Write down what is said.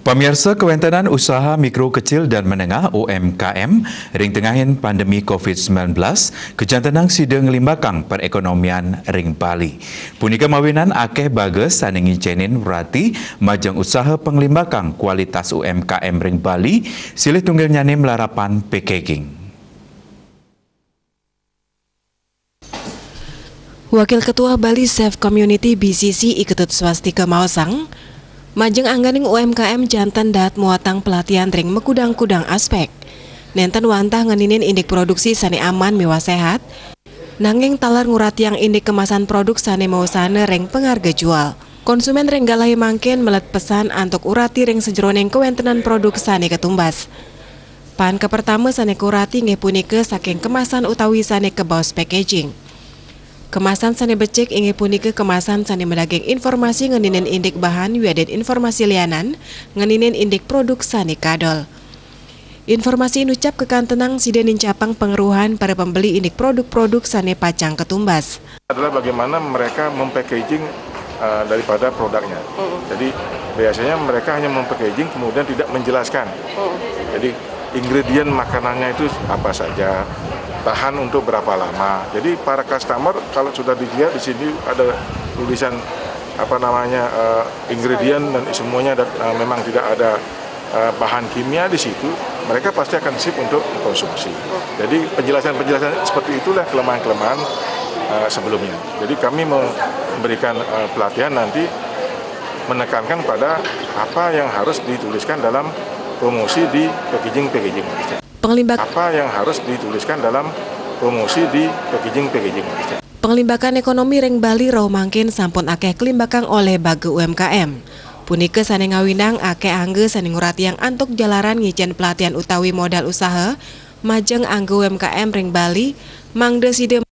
Pemirsa Kewentenan Usaha Mikro Kecil dan Menengah UMKM ring tengahin pandemi COVID-19 kejantenang sidang limbakang perekonomian ring Bali. Punika mawinan akeh bages saning ngicenin berarti majeng usaha penglimbakang kualitas UMKM ring Bali silih tunggil nyane melarapan packaging. Wakil Ketua Bali Safe Community BCC Iketut Swastika Maosang majeng angganing UMKM jantan dat muatang pelatihan ring mekudang-kudang aspek. Nenten wantah ngeninin indik produksi sane aman miwa sehat, nanging talar ngurat yang indik kemasan produk sane mau sane ring pengarga jual. Konsumen ring galai mangkin melet pesan antuk urati ring sejroning kewentenan produk sane ketumbas. Pan kepertama sane kurati nge punike saking kemasan utawi sane kebaus packaging. Kemasan sane becek inge punike kemasan sane medaging informasi ngeninin indik bahan wiaden informasi lianan ngeninin indik produk sane kadol. Informasi nucap kekantenang sidenin capang pengeruhan para pembeli indik produk-produk sane pacang ketumbas. Adalah bagaimana mereka mempackaging daripada produknya. Jadi biasanya mereka hanya mempackaging kemudian tidak menjelaskan. Jadi ingredient makanannya itu apa saja, tahan untuk berapa lama. Jadi para customer kalau sudah dilihat di sini ada tulisan ingredient dan semuanya memang tidak ada bahan kimia di situ, mereka pasti akan sip untuk konsumsi. Jadi penjelasan seperti itulah kelemahan-kelemahan sebelumnya. Jadi kami memberikan pelatihan nanti menekankan pada apa yang harus dituliskan dalam promosi di packaging. Apa yang harus dituliskan dalam promosi di packaging. Penglimbakan ekonomi ring Bali rau mangkin sampun akeh kelimbakang oleh bage UMKM. Punike sane ngawinang akeh angge sane ngurati yang antuk jalaran ngicen pelatihan utawi modal usaha majeng angge UMKM ring Bali mangde side